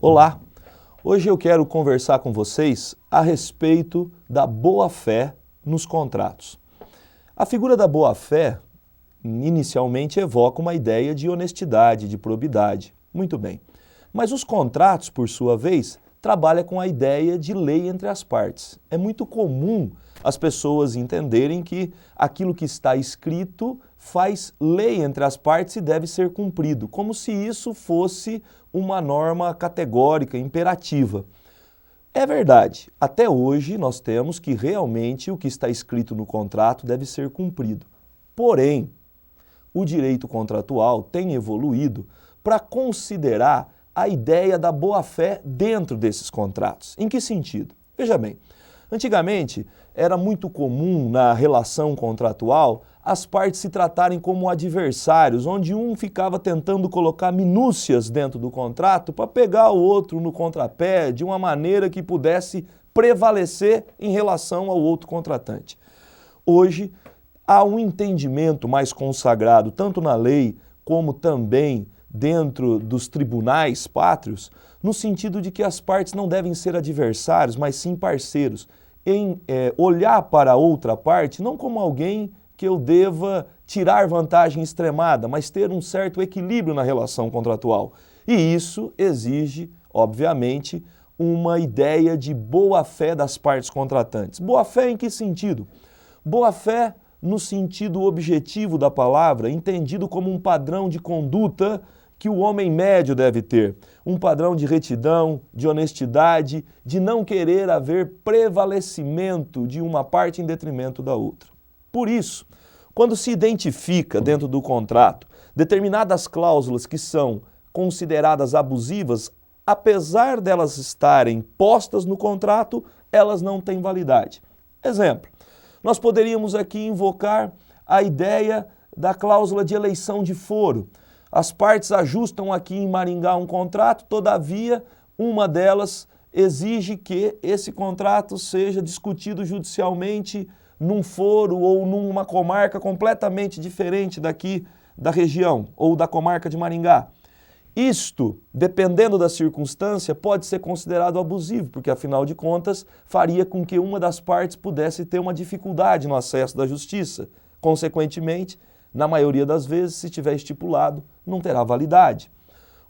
Olá! Hoje eu quero conversar com vocês a respeito da boa-fé nos contratos. A figura da boa-fé inicialmente evoca uma ideia de honestidade, de probidade. Muito bem. Mas os contratos, por sua vez, trabalham com a ideia de lei entre as partes. É muito comum as pessoas entenderem que aquilo que está escrito faz lei entre as partes e deve ser cumprido, como se isso fosse uma norma categórica, imperativa. É verdade, até hoje nós temos que realmente o que está escrito no contrato deve ser cumprido. Porém, o direito contratual tem evoluído para considerar a ideia da boa-fé dentro desses contratos. Em que sentido? Veja bem, antigamente era muito comum na relação contratual as partes se tratarem como adversários, onde um ficava tentando colocar minúcias dentro do contrato para pegar o outro no contrapé de uma maneira que pudesse prevalecer em relação ao outro contratante. Hoje há um entendimento mais consagrado, tanto na lei como também dentro dos tribunais pátrios, no sentido de que as partes não devem ser adversários, mas sim parceiros, em olhar para a outra parte não como alguém que eu deva tirar vantagem extremada, mas ter um certo equilíbrio na relação contratual. E isso exige, obviamente, uma ideia de boa-fé das partes contratantes. Boa-fé em que sentido? Boa-fé no sentido objetivo da palavra, entendido como um padrão de conduta que o homem médio deve ter. Um padrão de retidão, de honestidade, de não querer haver prevalecimento de uma parte em detrimento da outra. Por isso, quando se identifica dentro do contrato determinadas cláusulas que são consideradas abusivas, apesar delas estarem postas no contrato, elas não têm validade. Exemplo, nós poderíamos aqui invocar a ideia da cláusula de eleição de foro. As partes ajustam aqui em Maringá um contrato, todavia, uma delas exige que esse contrato seja discutido judicialmente num foro ou numa comarca completamente diferente daqui da região ou da comarca de Maringá. Isto, dependendo da circunstância, pode ser considerado abusivo, porque afinal de contas faria com que uma das partes pudesse ter uma dificuldade no acesso da justiça. Consequentemente, na maioria das vezes, se estiver estipulado, não terá validade.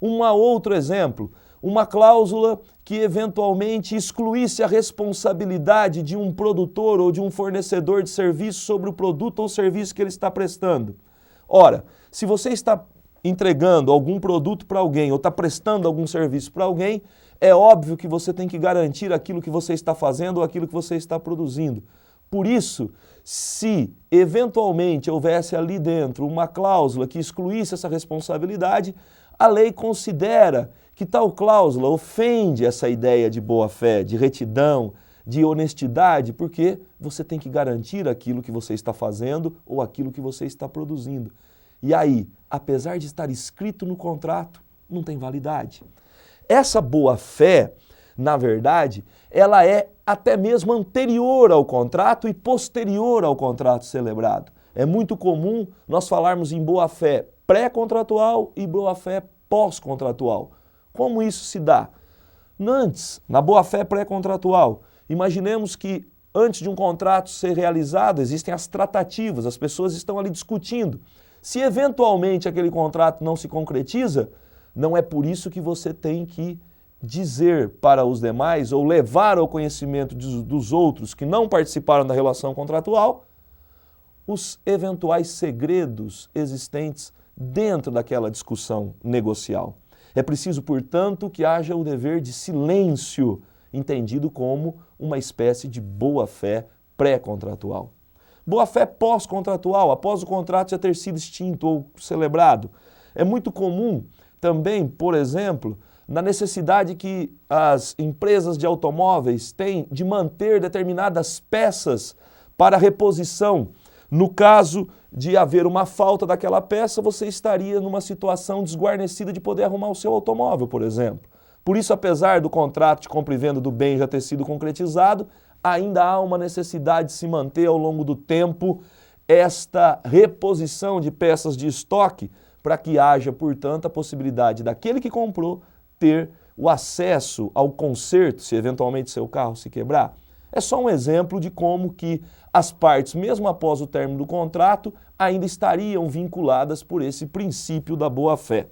Outro exemplo, uma cláusula que eventualmente excluísse a responsabilidade de um produtor ou de um fornecedor de serviço sobre o produto ou serviço que ele está prestando. Ora, se você está entregando algum produto para alguém ou está prestando algum serviço para alguém, é óbvio que você tem que garantir aquilo que você está fazendo ou aquilo que você está produzindo. Por isso, se eventualmente houvesse ali dentro uma cláusula que excluísse essa responsabilidade, a lei considera que tal cláusula ofende essa ideia de boa-fé, de retidão, de honestidade, porque você tem que garantir aquilo que você está fazendo ou aquilo que você está produzindo. E aí, apesar de estar escrito no contrato, não tem validade. Essa boa-fé, na verdade, ela é até mesmo anterior ao contrato e posterior ao contrato celebrado. É muito comum nós falarmos em boa-fé pré-contratual e boa-fé pós-contratual. Como isso se dá? Antes, na boa-fé pré-contratual, imaginemos que antes de um contrato ser realizado, existem as tratativas, as pessoas estão ali discutindo. Se eventualmente aquele contrato não se concretiza, não é por isso que você tem que dizer para os demais ou levar ao conhecimento dos outros que não participaram da relação contratual os eventuais segredos existentes dentro daquela discussão negocial. É preciso, portanto, que haja o dever de silêncio, entendido como uma espécie de boa-fé pré-contratual. Boa-fé pós-contratual, após o contrato já ter sido extinto ou celebrado. É muito comum também, por exemplo, na necessidade que as empresas de automóveis têm de manter determinadas peças para reposição. No caso de haver uma falta daquela peça, você estaria numa situação desguarnecida de poder arrumar o seu automóvel, por exemplo. Por isso, apesar do contrato de compra e venda do bem já ter sido concretizado, ainda há uma necessidade de se manter ao longo do tempo esta reposição de peças de estoque para que haja, portanto, a possibilidade daquele que comprou ter o acesso ao conserto, se eventualmente seu carro se quebrar. É só um exemplo de como que as partes, mesmo após o término do contrato, ainda estariam vinculadas por esse princípio da boa-fé.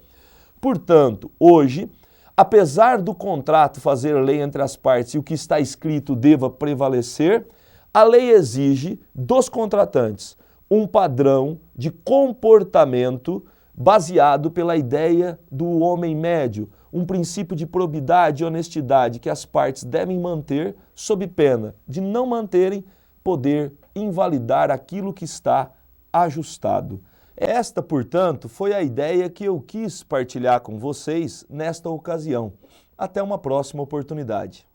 Portanto, hoje, apesar do contrato fazer lei entre as partes e o que está escrito deva prevalecer, a lei exige dos contratantes um padrão de comportamento baseado pela ideia do homem médio, um princípio de probidade e honestidade que as partes devem manter sob pena de não manterem, poder invalidar aquilo que está ajustado. Esta, portanto, foi a ideia que eu quis partilhar com vocês nesta ocasião. Até uma próxima oportunidade.